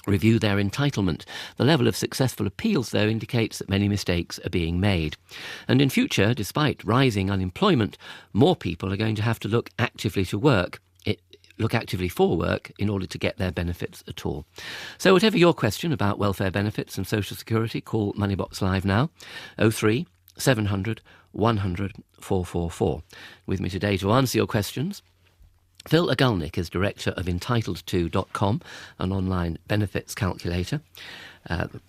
review their entitlement. The level of successful appeals, though, indicates that many mistakes are being made. And in future, despite rising unemployment, more people are going to have to look actively for work in order to get their benefits at all. So whatever your question about welfare benefits and social security, call Moneybox Live now, 03 700 100 444. With me today to answer your questions, Phil Agulnick is director of Entitled2.com, an online benefits calculator.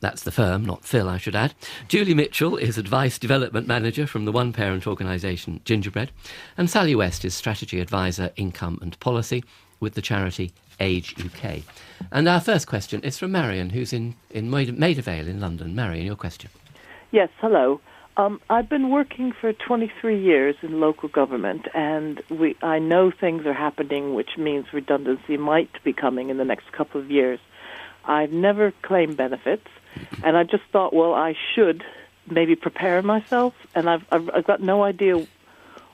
That's the firm, not Phil, I should add. Julie Mitchell is Advice Development Manager from the one-parent organisation Gingerbread. And Sally West is Strategy Advisor, Income and Policy with the charity Age UK. And our first question is from Marion, who's in Maida Vale in London. Marion, your question. Yes, hello. I've been working for 23 years in local government, and I know things are happening, which means redundancy might be coming in the next couple of years. I've never claimed benefits, and I just thought, well, I should maybe prepare myself, and I've got no idea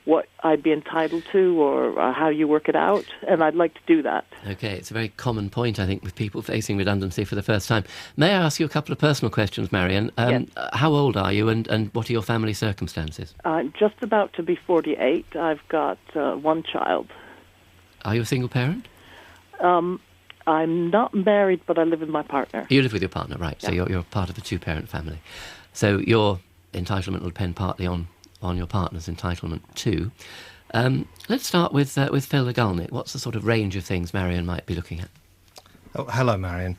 what I'd be entitled to or how you work it out, and I'd like to do that. OK, it's a very common point, I think, with people facing redundancy for the first time. May I ask you a couple of personal questions, Marion? Yes. How old are you, and what are your family circumstances? I'm just about to be 48. I've got one child. Are you a single parent? I'm not married, but I live with my partner. You live with your partner, right. Yeah. So you're part of a two-parent family. So your entitlement will depend partly on your partner's entitlement too. Let's start with Phil Agulnick. What's the sort of range of things Marion might be looking at? Oh, hello, Marion.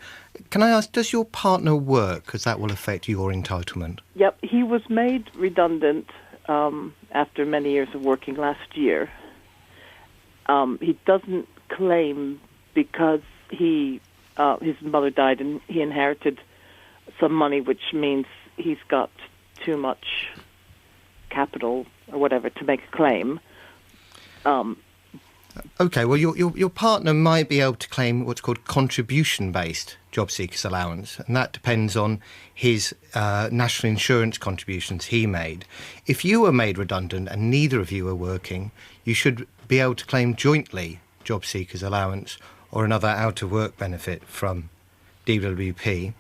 Can I ask, does your partner work? Because that will affect your entitlement. Yep, he was made redundant after many years of working last year. He doesn't claim because his mother died and he inherited some money, which means he's got too much capital or whatever to make a claim. OK, well, your partner might be able to claim what's called contribution-based job seekers allowance, and that depends on his national insurance contributions he made. If you were made redundant and neither of you are working, you should be able to claim jointly job seekers allowance or another out-of-work benefit from DWP.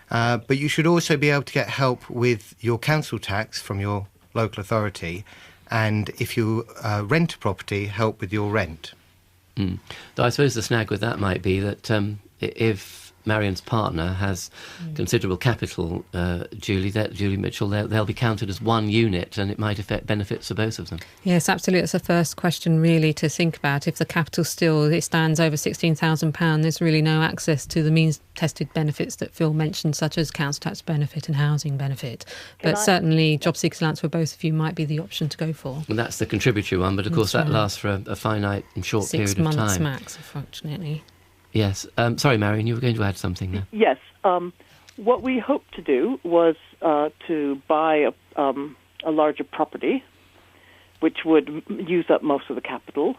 But you should also be able to get help with your council tax from your local authority, and if you rent a property, help with your rent. Though I suppose the snag with that might be that if Marion's partner has considerable capital, Julie Mitchell, they'll be counted as one unit, and it might affect benefits for both of them. Yes, absolutely. It's the first question really to think about. If the capital it stands over £16,000, there's really no access to the means-tested benefits that Phil mentioned, such as council tax benefit and housing benefit. But certainly job seekers allowance for both of you might be the option to go for. Well, that's the contributory one, but of course that lasts for a finite and short period of time. 6 months max, unfortunately. Yes. Sorry, Marion, you were going to add something there. Yes. What we hoped to do was to buy a larger property, which would use up most of the capital,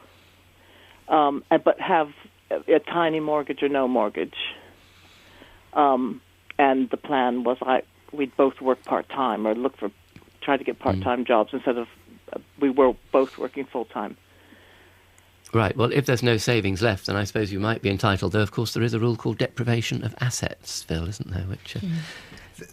but have a tiny mortgage or no mortgage. And the plan was we'd both work part-time or try to get part-time jobs instead of we were both working full-time. Right, well, if there's no savings left, then I suppose you might be entitled, though, of course, there is a rule called deprivation of assets, Phil, isn't there? Which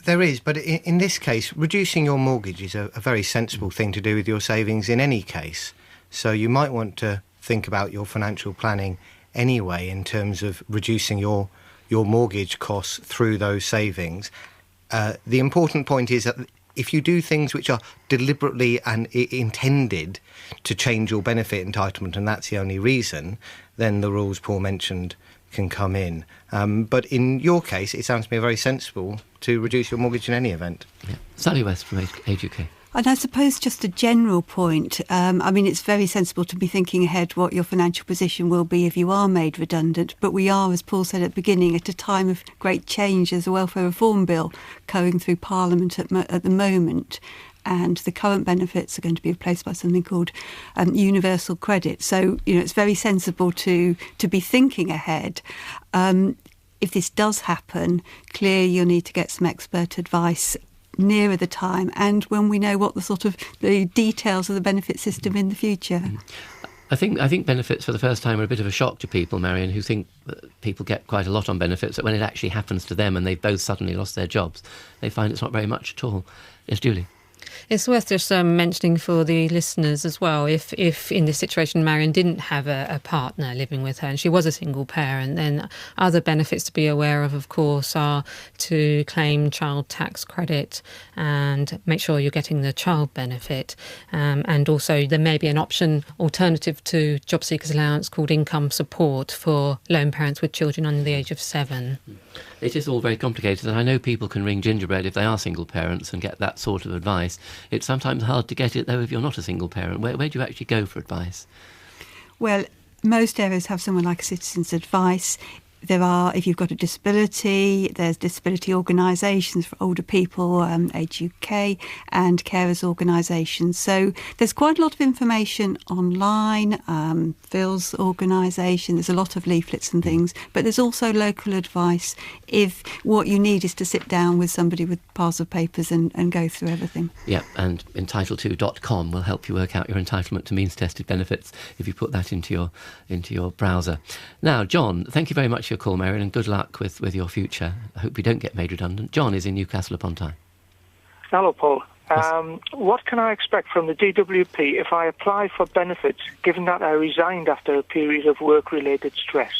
There is, but in this case, reducing your mortgage is a very sensible thing to do with your savings in any case. So you might want to think about your financial planning anyway in terms of reducing your mortgage costs through those savings. The important point is that if you do things which are deliberately and intended to change your benefit entitlement, and that's the only reason, then the rules Paul mentioned can come in. But in your case, it sounds to me very sensible to reduce your mortgage in any event. Yeah. Sally West from Age UK. And I suppose just a general point, it's very sensible to be thinking ahead what your financial position will be if you are made redundant, but we are, as Paul said at the beginning, at a time of great change. There's a welfare reform bill going through Parliament at the moment, and the current benefits are going to be replaced by something called universal credit. So, it's very sensible to be thinking ahead. If this does happen, clearly you'll need to get some expert advice nearer the time and when we know what the details of the benefit system in the future. I think benefits for the first time are a bit of a shock to people, Marion, who think that people get quite a lot on benefits, that when it actually happens to them and they've both suddenly lost their jobs, they find it's not very much at all. Yes, Julie? It's worth just mentioning for the listeners as well, if in this situation Marion didn't have a partner living with her and she was a single parent, then other benefits to be aware of course, are to claim child tax credit and make sure you're getting the child benefit. And also there may be an option alternative to job seekers allowance called income support for lone parents with children under the age of 7. It is all very complicated, and I know people can ring Gingerbread if they are single parents and get that sort of advice. It's sometimes hard to get it, though, if you're not a single parent. Where do you actually go for advice? Well, most areas have someone like a Citizens Advice. There are, if you've got a disability, there's disability organisations for older people, Age UK, and carers organisations. So there's quite a lot of information online, Phil's organisation, there's a lot of leaflets and things, but there's also local advice if what you need is to sit down with somebody with piles of papers and go through everything. Yep, and entitled2.com will help you work out your entitlement to means-tested benefits if you put that into your browser. Now, John, thank you very much for your call, Marion, and good luck with your future. I hope you don't get made redundant. John is in Newcastle upon Tyne. Hello, Paul. What can I expect from the DWP if I apply for benefits, given that I resigned after a period of work-related stress?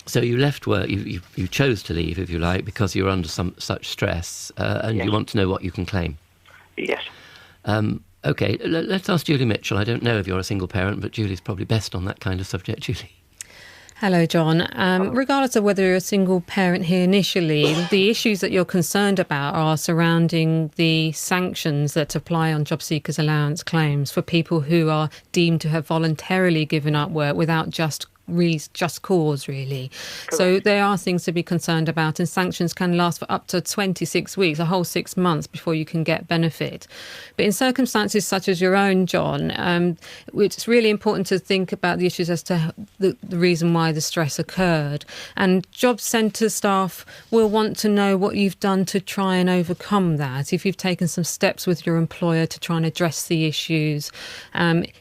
So you left work, you chose to leave, if you like, because you were under some such stress, and Yes. you want to know what you can claim. Yes. OK, let's ask Julie Mitchell. I don't know if you're a single parent, but Julie's probably best on that kind of subject. Julie? Hello, John. Regardless of whether you're a single parent here initially, the issues that you're concerned about are surrounding the sanctions that apply on job seekers allowance claims for people who are deemed to have voluntarily given up work without just cause, really. Correct. So there are things to be concerned about, and sanctions can last for up to 26 weeks, a whole 6 months before you can get benefit. But in circumstances such as your own, John, it's really important to think about the issues as to the reason why the stress occurred. And job centre staff will want to know what you've done to try and overcome that, if you've taken some steps with your employer to try and address the issues.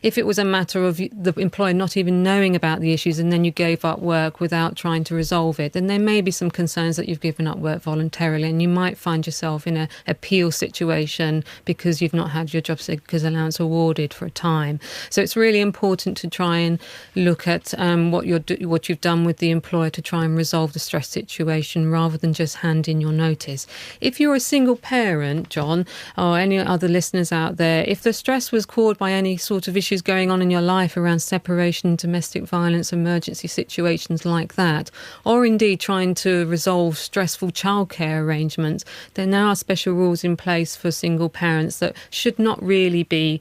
If it was a matter of the employer not even knowing about the issues and then you gave up work without trying to resolve it, then there may be some concerns that you've given up work voluntarily, and you might find yourself in an appeal situation because you've not had your job seekers allowance awarded for a time. So it's really important to try and look at what you've done with the employer to try and resolve the stress situation rather than just hand in your notice. If you're a single parent, John, or any other listeners out there, if the stress was caused by any sort of issues going on in your life around separation, domestic violence, emergency situations like that, or indeed trying to resolve stressful childcare arrangements, there now are special rules in place for single parents that should not really be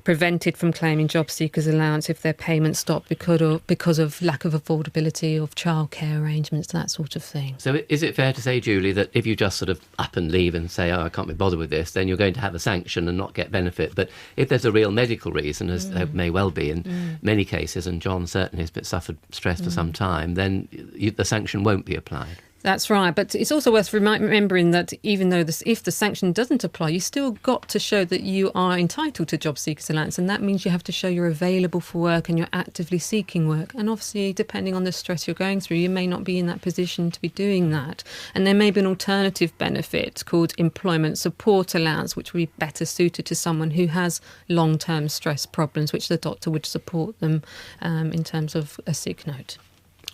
prevented from claiming job seekers allowance if their payments stop because of lack of affordability of childcare arrangements, that sort of thing. So is it fair to say, Julie, that if you just sort of up and leave and say, I can't be bothered with this, then you're going to have a sanction and not get benefit? But if there's a real medical reason, as there may well be in many cases, and John certainly has suffered stress for some time, then the sanction won't be applied. That's right, but it's also worth remembering that even though if the sanction doesn't apply, you still got to show that you are entitled to job seekers allowance, and that means you have to show you're available for work and you're actively seeking work. And obviously, depending on the stress you're going through, you may not be in that position to be doing that. And there may be an alternative benefit called employment support allowance, which would be better suited to someone who has long-term stress problems, which the doctor would support them in terms of a sick note.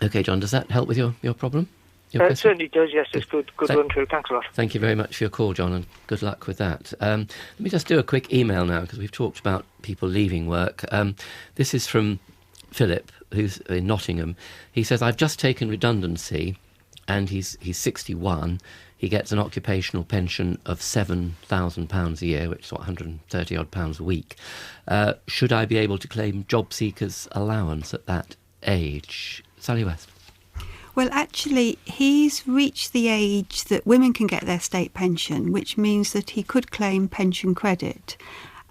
OK, John, does that help with your problem? It certainly does, yes. It's good run through. Thanks a lot. Thank you very much for your call, John, and good luck with that. Let me just do a quick email now, because we've talked about people leaving work. This is from Philip, who's in Nottingham. He says, I've just taken redundancy, and he's 61. He gets an occupational pension of £7,000 a year, which is, £130 odd a week. Should I be able to claim job seekers allowance at that age? Sally West. Well, actually, he's reached the age that women can get their state pension, which means that he could claim pension credit.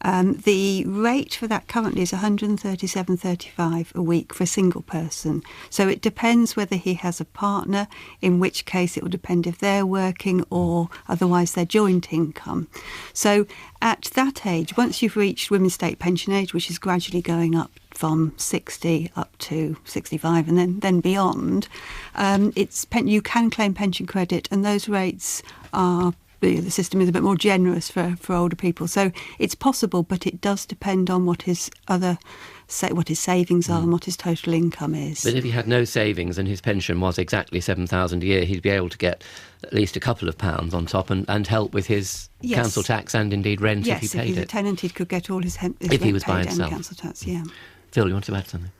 The rate for that currently is £137.35 a week for a single person. So it depends whether he has a partner, in which case it will depend if they're working or otherwise their joint income. So at that age, once you've reached women's state pension age, which is gradually going up from 60 up to 65 and then beyond, you can claim pension credit, and those rates are, the system is a bit more generous for older people. So it's possible, but it does depend on what his savings are and what his total income is. But if he had no savings and his pension was exactly £7,000 a year, he'd be able to get at least a couple of pounds on top and help with his council tax and indeed rent if he paid it. Yes, if he's a tenant, he could get all his rent if he was by paid himself. And council tax, yeah. Phil, you want to add something?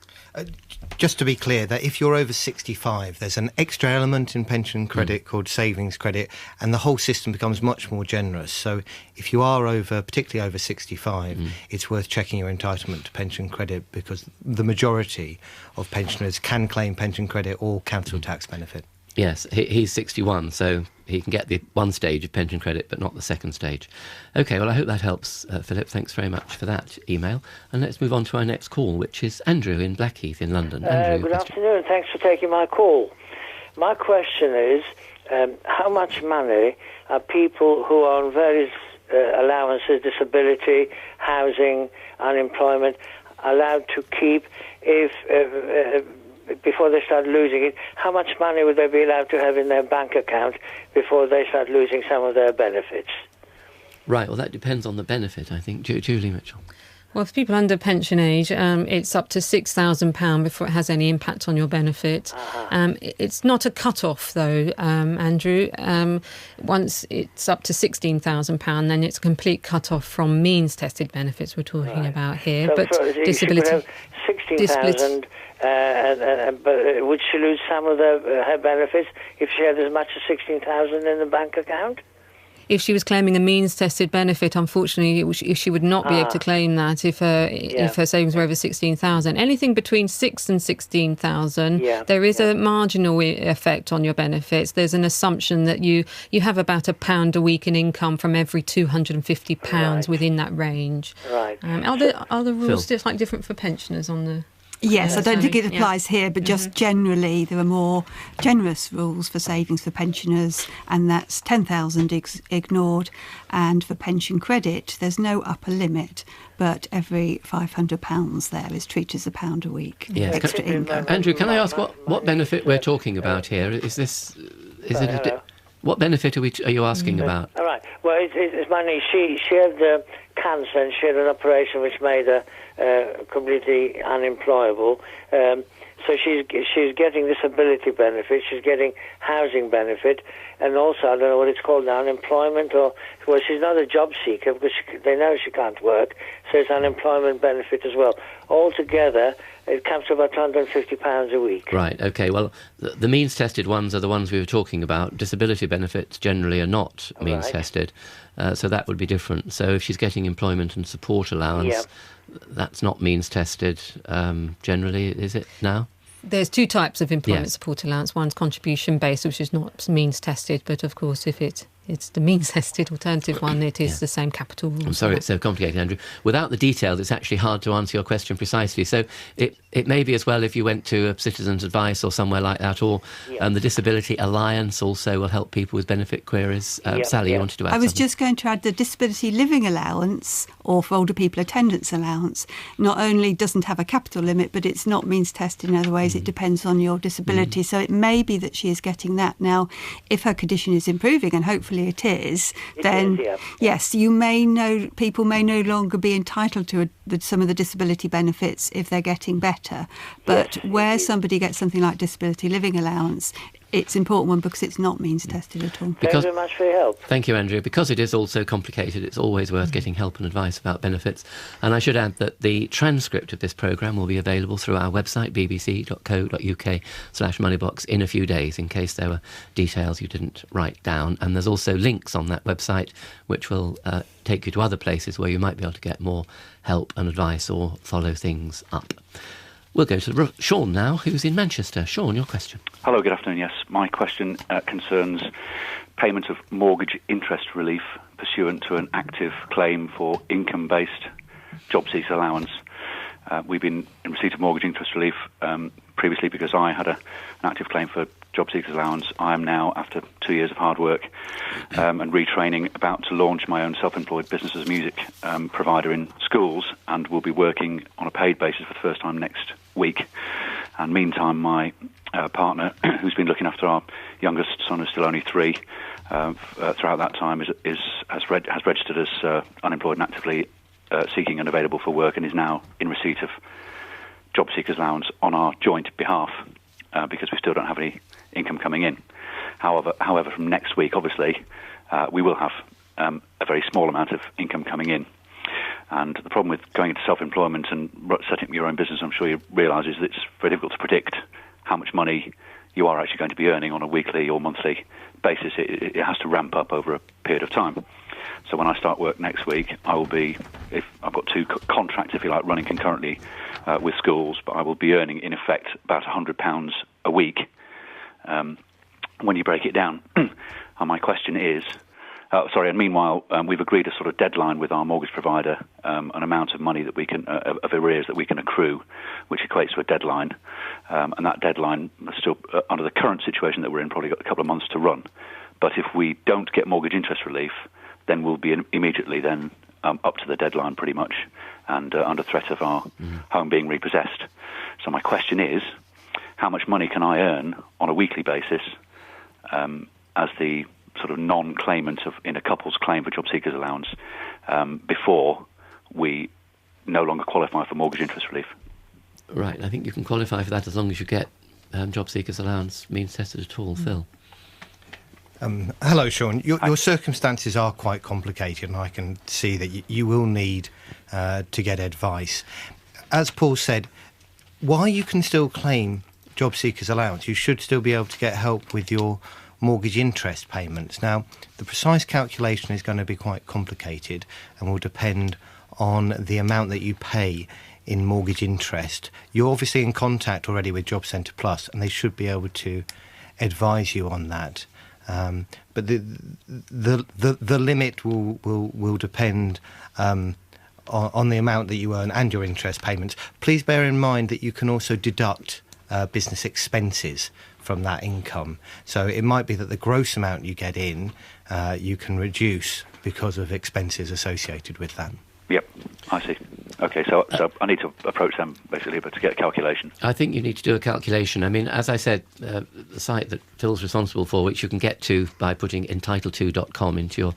Just to be clear, that if you're over 65, there's an extra element in pension credit called savings credit, and the whole system becomes much more generous. So if you are particularly over 65, it's worth checking your entitlement to pension credit, because the majority of pensioners can claim pension credit or council tax benefit. Yes, he's 61, so he can get the one stage of pension credit, but not the second stage. OK, well, I hope that helps, Philip. Thanks very much for that email. And let's move on to our next call, which is Andrew in Blackheath in London. Andrew, good afternoon. Thanks for taking my call. My question is, how much money are people who are on various allowances, disability, housing, unemployment, allowed to keep if... before they start losing it, how much money would they be allowed to have in their bank account before they start losing some of their benefits? Right, well, that depends on the benefit, I think. Julie Mitchell. Well, for people under pension age, it's up to £6,000 before it has any impact on your benefit. It's not a cut-off, though, Andrew. Once it's up to £16,000, then it's a complete cut-off from means-tested benefits we're talking about here. So but disability... She could have 16,000, but would she lose some of her benefits if she had as much as 16,000 in the bank account? If she was claiming a means-tested benefit, unfortunately, she would not be able to claim that if her savings were over 16,000. Anything between 6 and 16,000, there is a marginal effect on your benefits. There's an assumption that you have about £1 a week in income from every £250 within that range. Right. Are the rules slightly different for pensioners on the... Yes, I don't think it applies here, but just generally there are more generous rules for savings for pensioners, and that's 10,000 ignored. And for pension credit, there's no upper limit, but every £500 there is treated as £1 a week extra income. Andrew, can I ask what benefit we're talking about here? What benefit are you asking about? All right. Well, it's my niece. She had cancer, and she had an operation which made her completely unemployable. So she's getting disability benefit, she's getting housing benefit, and also, I don't know what it's called now, unemployment, she's not a job seeker because they know she can't work, so it's unemployment benefit as well. Altogether, it comes to about £250 a week. Right, OK. Well, the means-tested ones are the ones we were talking about. Disability benefits generally are not means-tested, so that would be different. So if she's getting employment and support allowance, that's not means-tested generally, is it now? There's two types of employment support allowance. One's contribution-based, which is not means-tested, but of course if it's the means-tested alternative one, it is the same capital rules. I'm sorry it's so complicated, Andrew. Without the details, it's actually hard to answer your question precisely. So it may be as well if you went to a Citizens Advice or somewhere like that, or the Disability Alliance also will help people with benefit queries. Sally, you wanted to add something? I was just going to add the Disability Living Allowance, or for older people, Attendance Allowance, not only doesn't have a capital limit, but it's not means-tested in other ways. It depends on your disability. So it may be that she is getting that. Now, if her condition is improving, and hopefully it is, yes, people may no longer be entitled to some of the disability benefits if they're getting better. But where somebody gets something like Disability Living Allowance, it's an important one because it's not means-tested at all. Thank you very much for your help. Thank you, Andrew. Because it is all so complicated, it's always worth getting help and advice about benefits. And I should add that the transcript of this programme will be available through our website, bbc.co.uk/moneybox, in a few days, in case there were details you didn't write down. And there's also links on that website which will take you to other places where you might be able to get more help and advice or follow things up. We'll go to Sean now, who's in Manchester. Sean, your question. Hello, good afternoon. Yes, my question concerns payment of mortgage interest relief pursuant to an active claim for income-based job seekers allowance. We've been in receipt of mortgage interest relief previously because I had an active claim for job seekers allowance. I am now, after 2 years of hard work and retraining, about to launch my own self-employed business as a music provider in schools, and will be working on a paid basis for the first time next week. And meantime, my partner, who's been looking after our youngest son, who's still only 3, throughout that time, has registered as unemployed and actively seeking and available for work, and is now in receipt of job seekers allowance on our joint behalf, because we still don't have any income coming in. However, from next week, obviously, we will have a very small amount of income coming in. And the problem with going into self-employment and setting up your own business, I'm sure you realise, is that it's very difficult to predict how much money you are actually going to be earning on a weekly or monthly basis. It has to ramp up over a period of time. So when I start work next week, I will be, if I've got 2 contracts, if you like, running concurrently with schools, but I will be earning, in effect, about £100 a week when you break it down. And my question is, and meanwhile, we've agreed a sort of deadline with our mortgage provider, an amount of money that we can, of arrears that we can accrue, which equates to a deadline. And that deadline, still under the current situation that we're in, probably got a couple of months to run. But if we don't get mortgage interest relief, then we'll be immediately then up to the deadline pretty much, and under threat of our home being repossessed. So my question is, how much money can I earn on a weekly basis as the sort of non-claimant in a couple's claim for job seekers allowance before we no longer qualify for mortgage interest relief? Right, I think you can qualify for that as long as you get job seekers allowance means tested at all. Phil? Hello, Sean. Your circumstances are quite complicated, and I can see that you will need to get advice. As Paul said, while you can still claim job seekers allowance, you should still be able to get help with your mortgage interest payments. Now, the precise calculation is going to be quite complicated and will depend on the amount that you pay in mortgage interest. You're obviously in contact already with Job Centre Plus, and they should be able to advise you on that. But the limit will depend on the amount that you earn and your interest payments. Please bear in mind that you can also deduct business expenses from that income. So it might be that the gross amount you get in, you can reduce because of expenses associated with that. Yep, I see. Okay, so I need to approach them, basically, but to get a calculation. I think you need to do a calculation. I mean, as I said, the site that Phil's responsible for, which you can get to by putting entitled2.com into your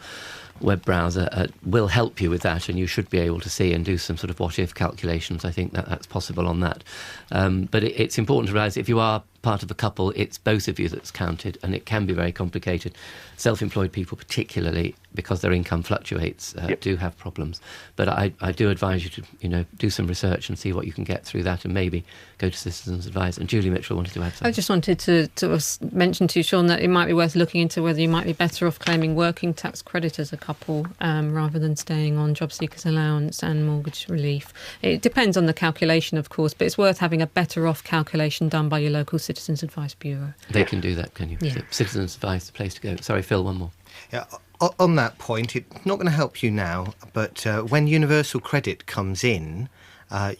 web browser, will help you with that, and you should be able to see and do some sort of what-if calculations. I think that's possible on that. But it's important to realise if you are part of a couple, it's both of you that's counted, and it can be very complicated. Self-employed people particularly, because their income fluctuates, do have problems. But I do advise you to do some research and see what you can get through that, and maybe go to Citizens Advice. And Julie Mitchell wanted to add something. I just wanted to mention to you, Sean, that it might be worth looking into whether you might be better off claiming working tax credit as a couple rather than staying on job seekers allowance and mortgage relief. It depends on the calculation, of course, but it's worth having a better off calculation done by your local Citizens Advice Bureau. They can do that, can you? Yeah. Citizens Advice, the place to go. Sorry, Phil, one more. Yeah, on that point, it's not going to help you now, but when Universal Credit comes in,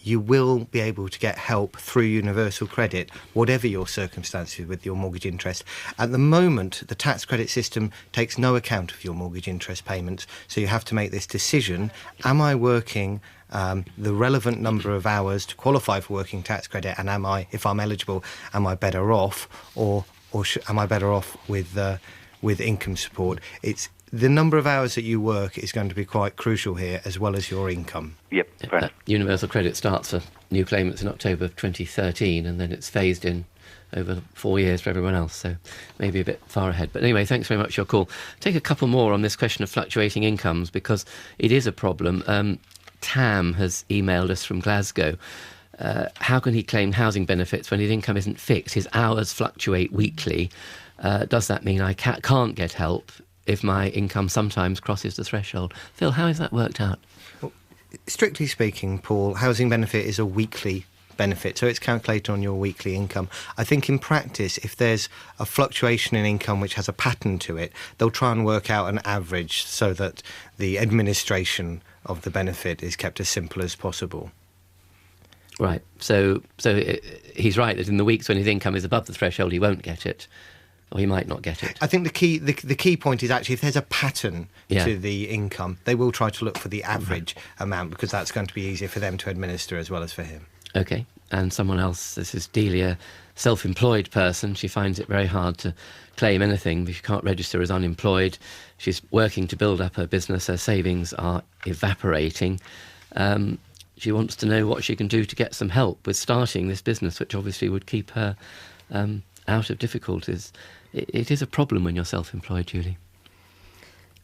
you will be able to get help through Universal Credit, whatever your circumstances with your mortgage interest. At the moment, the tax credit system takes no account of your mortgage interest payments, so you have to make this decision. Am I working the relevant number of hours to qualify for working tax credit, and if I'm eligible, am I better off, or am I better off with income support? It's the number of hours that you work is going to be quite crucial here, as well as your income. Yep, fair enough. Universal Credit starts for new claimants in October of 2013, and then it's phased in over 4 years for everyone else, so maybe a bit far ahead. But anyway, thanks very much for your call. Take a couple more on this question of fluctuating incomes, because it is a problem. Tam has emailed us from Glasgow. How can he claim housing benefits when his income isn't fixed? His hours fluctuate weekly. Does that mean I can't get help if my income sometimes crosses the threshold? Phil, how is that worked out? Well, strictly speaking, Paul, housing benefit is a weekly benefit. So it's calculated on your weekly income. I think in practice, if there's a fluctuation in income which has a pattern to it, they'll try and work out an average so that the administration of the benefit is kept as simple as possible. Right. So he's right that in the weeks when his income is above the threshold, he won't get it, or he might not get it. I think the key point is actually if there's a pattern to the income, they will try to look for the average amount, because that's going to be easier for them to administer as well as for him. Okay. And someone else, this is Delia, self-employed person. She finds it very hard to claim anything because she can't register as unemployed. She's working to build up her business. Her savings are evaporating. She wants to know what she can do to get some help with starting this business, which obviously would keep her out of difficulties. It is a problem when you're self-employed, Julie.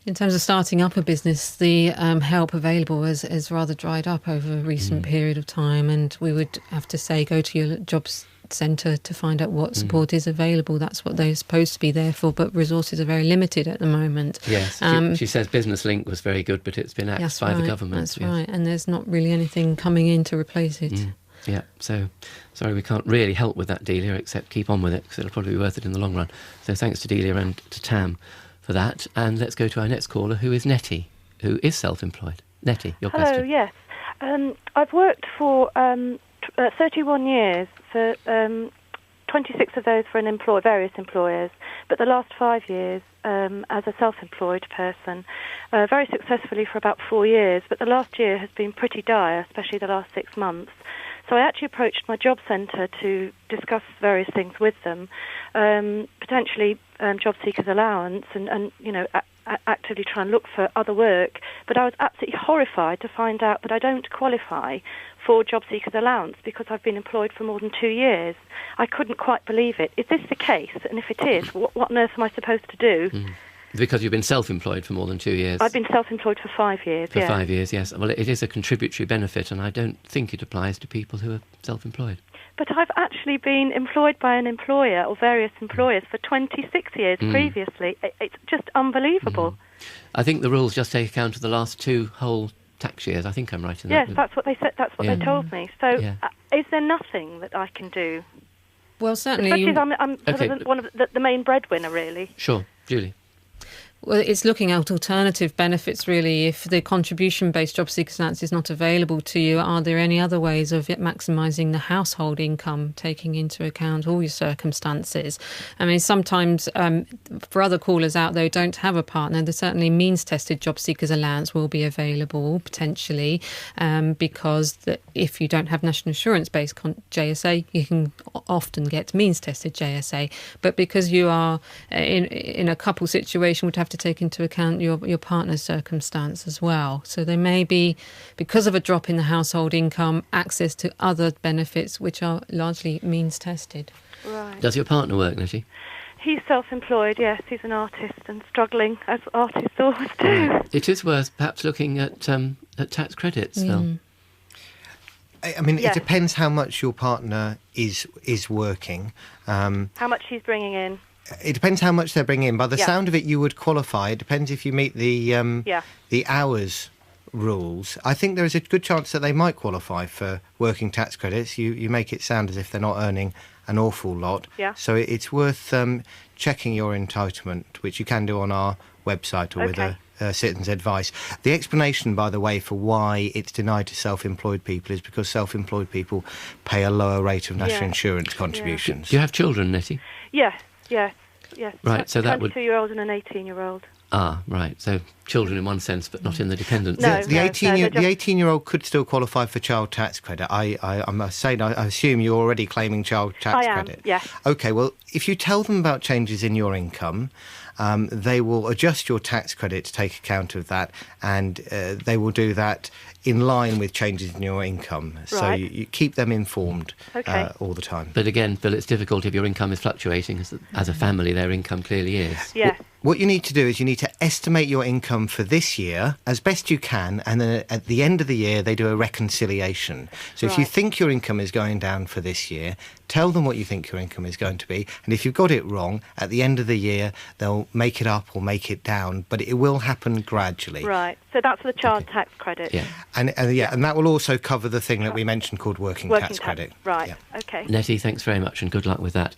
In terms of starting up a business, the help available has rather dried up over a recent period of time, and we would have to say go to your jobs centre to find out what support is available. That's what they're supposed to be there for, but resources are very limited at the moment. Yes, she says Business Link was very good, but it's been axed by the government. That's right, and there's not really anything coming in to replace it. Yeah, so sorry we can't really help with that, Delia, except keep on with it, because it'll probably be worth it in the long run. So thanks to Delia and to Tam for that. And let's go to our next caller, who is Nettie, who is self-employed. Nettie, your question. Hello, yes. I've worked for 31 years, for 26 of those for various employers, but the last 5 years as a self-employed person, very successfully for about 4 years, but the last year has been pretty dire, especially the last 6 months. So I actually approached my job centre to discuss various things with them, potentially job seekers allowance and actively try and look for other work. But I was absolutely horrified to find out that I don't qualify for job seekers allowance because I've been employed for more than 2 years. I couldn't quite believe it. Is this the case? And if it is, what on earth am I supposed to do? Because you've been self-employed for more than 2 years. I've been self-employed for 5 years, For 5 years, yes. Well, it is a contributory benefit, and I don't think it applies to people who are self-employed. But I've actually been employed by an employer or various employers for 26 years previously. It's just unbelievable. I think the rules just take account of the last 2 whole tax years. I think I'm right in that. Yes, that's what they said. That's what they told me. So is there nothing that I can do? Well, certainly. Especially as I'm sort of one of the main breadwinner, really. Sure. Julie. Well, it's looking at alternative benefits, really. If the contribution-based job seeker allowance is not available to you, are there any other ways of maximising the household income, taking into account all your circumstances? I mean, sometimes for other callers out there who don't have a partner, there's certainly means-tested job seekers allowance will be available, potentially, because if you don't have national insurance-based JSA, you can often get means-tested JSA. But because you are in a couple situation, would have to take into account your partner's circumstance as well. So there may be, because of a drop in the household income, access to other benefits which are largely means tested. Right. Does your partner work, Nettie? He's self-employed, yes. He's an artist and struggling, as artists always do. It is worth perhaps looking at tax credits, Phil. I mean, it depends how much your partner is working. How much he's bringing in. It depends how much they're bringing in. By the sound of it, you would qualify. It depends if you meet the hours rules. I think there is a good chance that they might qualify for working tax credits. You make it sound as if they're not earning an awful lot. Yeah. So it's worth checking your entitlement, which you can do on our website or with a citizen's advice. The explanation, by the way, for why it's denied to self-employed people is because self-employed people pay a lower rate of national insurance contributions. Do you have children, Nettie? Yes. Right, so that would... 22-year-old and an 18-year-old. Ah, right. So children in one sense, but not in the dependent sense. The 18-year-old could still qualify for child tax credit. I must say, I assume you're already claiming child tax credit. Yes. Okay, well, if you tell them about changes in your income, they will adjust your tax credit to take account of that, and they will do that in line with changes in your income. Right. So you keep them informed all the time. But again, Phil, it's difficult if your income is fluctuating. As a family, their income clearly is. Yeah. What you need to do is you need to estimate your income for this year as best you can, and then at the end of the year they do a reconciliation. So if you think your income is going down for this year, tell them what you think your income is going to be, and if you've got it wrong, at the end of the year they'll make it up or make it down, but it will happen gradually. Right, so that's the child tax credit. Yeah. And that will also cover the thing that we mentioned called working tax credit. Right, Yeah. okay. Nettie, thanks very much and good luck with that.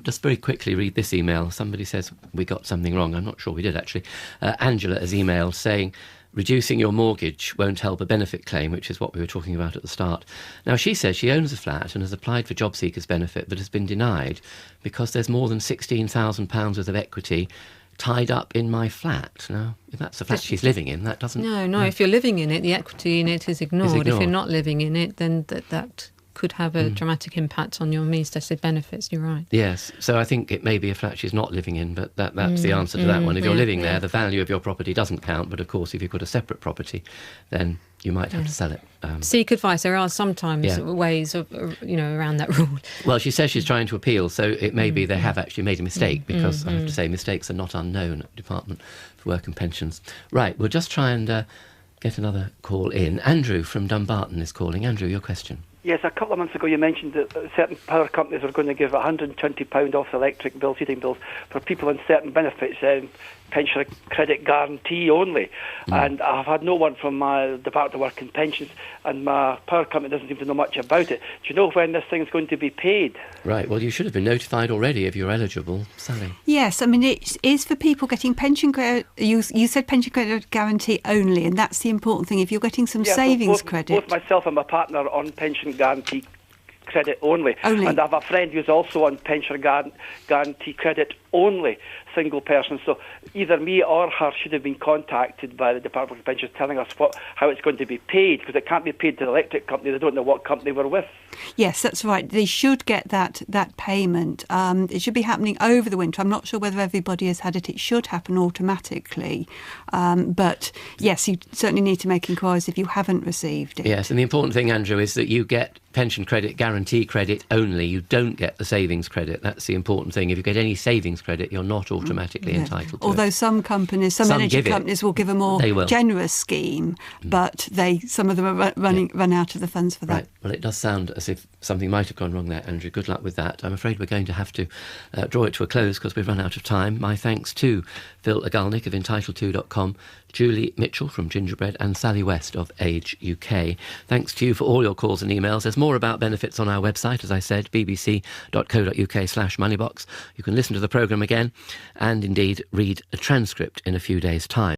Just very quickly read this email. Somebody says we got something wrong. I'm not sure we did, actually. Angela has emailed saying, reducing your mortgage won't help a benefit claim, which is what we were talking about at the start. Now, she says she owns a flat and has applied for job seekers benefit but has been denied because there's more than £16,000 worth of equity tied up in my flat. Now, if that's the flat she's living in, that doesn't... No, if you're living in it, the equity in it is ignored. If you're not living in it, then that could have a dramatic impact on your means-tested benefits, you're right. Yes, so I think it may be a flat she's not living in, but that's the answer to that one. If you're living there, the value of your property doesn't count, but of course if you've got a separate property, then you might have to sell it. Seek advice. There are sometimes ways of, around that rule. Well, she says she's trying to appeal, so it may be they have actually made a mistake, because I have to say mistakes are not unknown at the Department for Work and Pensions. Right, we'll just try and get another call in. Andrew from Dumbarton is calling. Andrew, your question. Yes, a couple of months ago you mentioned that certain power companies are going to give £120 off electric bills, heating bills, for people on certain benefits, pension credit guarantee only. And I've had no one from my Department of Work and Pensions, and my power company doesn't seem to know much about it. Do you know when this thing's going to be paid? Right, well, you should have been notified already if you're eligible. Sally? Yes, I mean, it is for people getting pension credit. You said pension credit guarantee only, and that's the important thing. If you're getting some savings credit... Both myself and my partner are on pension guarantee credit only. And I have a friend who's also on pension guarantee credit only, single person. So either me or her should have been contacted by the Department of Pensions telling us how it's going to be paid, because it can't be paid to the electric company. They don't know what company we're with. Yes, that's right. They should get that payment. It should be happening over the winter. I'm not sure whether everybody has had it. It should happen automatically. But yes, you certainly need to make inquiries if you haven't received it. Yes, and the important thing, Andrew, is that you get pension credit guarantee credit only. You don't get the savings credit. That's the important thing. If you get any savings credit, you're not automatically entitled to Although it. some energy companies will give a more generous scheme, but some of them are run out of the funds for that. Right. Well, it does sound as if something might have gone wrong there, Andrew. Good luck with that. I'm afraid we're going to have to draw it to a close because we've run out of time. My thanks to Phil Agulnick of Entitled2.com, Julie Mitchell from Gingerbread, and Sally West of Age UK. Thanks to you for all your calls and emails. There's more about benefits on our website, as I said, bbc.co.uk/moneybox. You can listen to the programme again and indeed read a transcript in a few days' time.